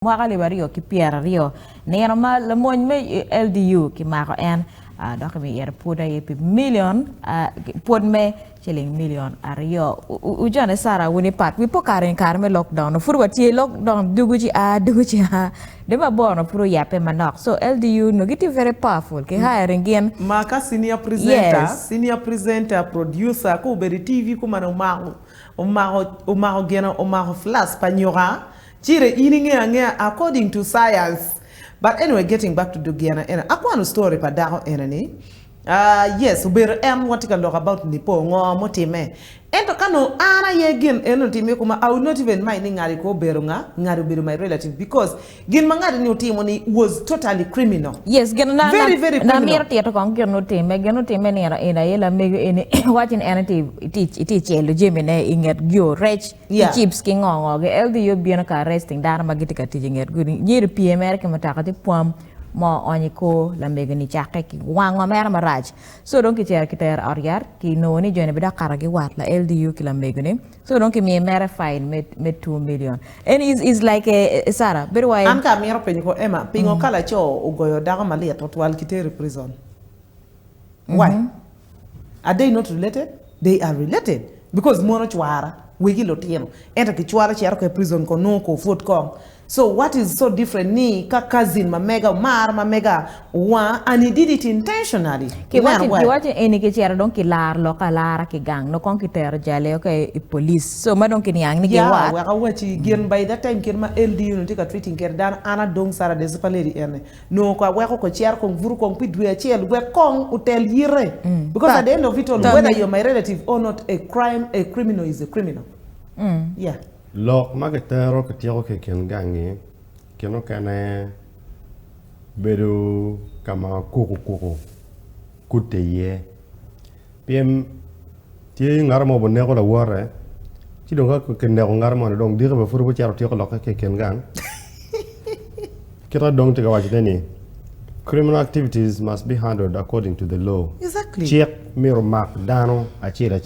mwaka libario ki piera rio nera ma Lamony me LDU ki mako en donc mi yer puda yepi million pod me chilling million ario ujane sara woni pat wi pokaren karme lockdown furwa ti lockdown duguji ha de ma bono puro yape manok so LDU no giti very powerful ke hiring again maka senior presenter producer ko be TV ko man o mago flas panyora chire ininge according to science. But anyway, getting back to the Guyana, I want a story pa daho enani. Yes, uber what you can talk about nipo ngo motime. Ento kano ana yegin eno time kuma I would not even mind ngari ko berunga ngari beru my relative because gin mangari ni utimoni was totally criminal. Yes, gin na very criminal. Na mir tieto kong gin no time ni ina yela mego ini watching anything iti chelo jemene inget gyo rech chips king ngo LDU biena ka resting dara magiti ka tijinget gudi nyir PMR ke mataka ti pom mo onyiko la mego ni chake ki wango mer maraj so donc kita ariar ki no ni jone bida karagi wat la LDU ki la mego ni so donc mi mer fine met 2 million and is like a Sarah but why am ka mi ropeni ko ema pingo kala cho ogweyo daga malyet to wal kiteri prison why are they not related? They are related because mono chwara wigi lotiem enta ki chwara chero ko prison ko no ko foot ko. So what is so different ni ka cousin mamega wa and he did it intentionally. Ki wati eni ki chera don ki lar loka lara ki gang no kon ki ter jale okay police so ma don ki nyang ni ki wat wa ka wati gen by that time ken ma LDU no tika treating ker dan ana dong sara de spaleri ene no ko wa ko cher ko vuru ko pidwe chel we kon hotel yire because at the end of it all whether you're my relative or not a criminal is a criminal. Yeah. Lok magetero ketiro ke ken gangi keno kane bedu kama kuku kuteye piem tie ngarmo bonne ko la wore ti donga ko ken ne ngarmo dong dire be furu charo ti ko lok ke ken gang kira dong te gawajde ni criminal activities must be handled according to the law. Exactly. Check miro mak dano achira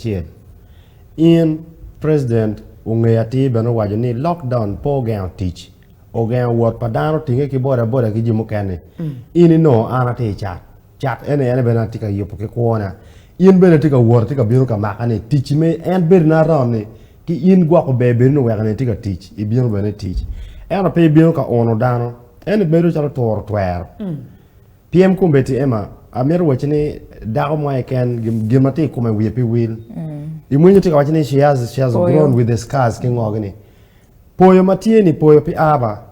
in president ungeyati beno wajo ni lockdown po gang teach o gang word padano tinge ki boda ki jimu kene ini no ana te chat ene bena tika yopo ke kuona in bena tika word tika biro ka makane teach me en ber na ramne ki in gwa ko be no wagane tika teach I biro bena teach ena pe biro ka ono dano ene bero chalo tor twer PM kumbeti ema amero wachini dago mo ken gimati kuma wepi will imunyo tika wachini she has grown with the scars king ogni poyo matieni poyo pi aba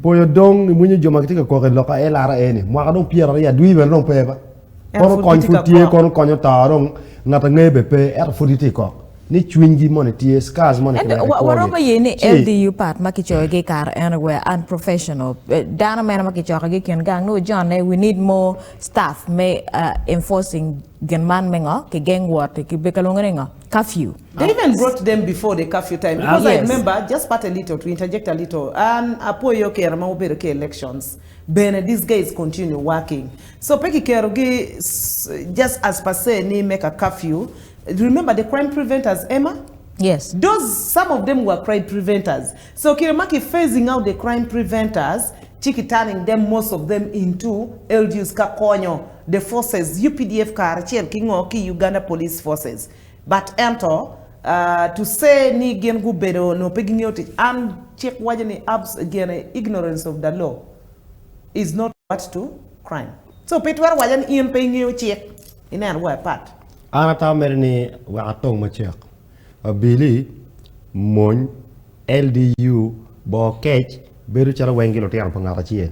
poyo dong imunyo joma tika ko loka elara eni mwaka dong piera ya duibe non peba kono konfutie kono konyo tarong ngata ngebe pe er fuditi ko ni chwingi mone tie scars mone and waroma yeni LDU part makicho ge kar anywhere unprofessional dana mena makicho ge ken gang no John we need more staff me enforcing genman mengo ke gang what ke bekalonga curfew. They even brought them before the curfew time because I remember just part a little to interject a little and apoyo ke rama obedo ke elections ben these guys continue working so peki kerogi just as per se ni make a curfew. Remember the crime preventers, Emma? Yes. Some of them were crime preventers. So Kiramaki phasing out the crime preventers, Chiki turning them, most of them into LDU's Okwanyo, the forces, UPDF kare, Kingoki, Uganda police forces. But enter to say ni gen obedo no pegging out and check wajani abs again ignorance of the law is not what to crime. So Petwar wajan in paying you check in and what part. Anata merni wakatong machek abili mon LDU bo kech beru chara wengilo tiar pangara chien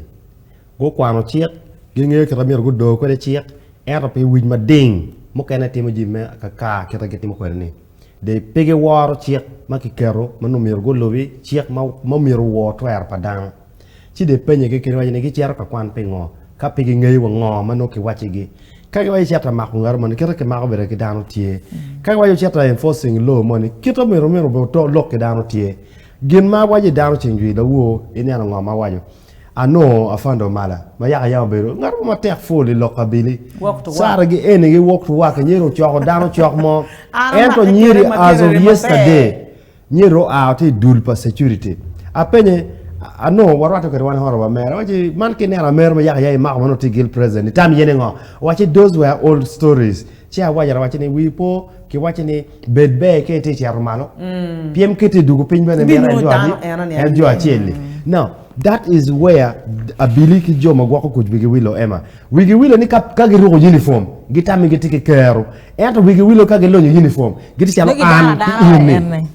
go kwano chiek ginge kramir go do ko de chiek era pe win mading mo kana timo jimme ka kita getimo ko ni de pege waro chiek makikero manu mir go lobi chiek ma mir wo twer padang chi de penye ke kene wajene ki chiar ka kwan pengo ka pege ngey wo ngo mano ki wachigi kage wayo chata makungar man kira ke mako bere ke dano tie kage wayo chata enforcing law money kito mero bo to lock ke dano tie gin ma waje dano chenjui da wo ene ana ngama wayo ano afando mala ma ya bero ngar ma tek foli lokabili sara ge ene ge walk to work nyero choko dano chok mo ento nyiri as of yesterday nyero out dul pa security apenye ano warwato kare wan horo wa mera wachi man kinera mer ma yaka yai mak mano tigil president tam yene ngo wachi those were old stories chia wajara wachi ni wipo ki wachi ni bedbe ke te chia romano piem ke te dugu pin bene mera enjo acheli now that is where abiliki joma gwako kuj wigi wilo ema wigi wilo ni kage ruko uniform gitami gitike kero ento wigi wilo kage lonyo uniform giti chalo an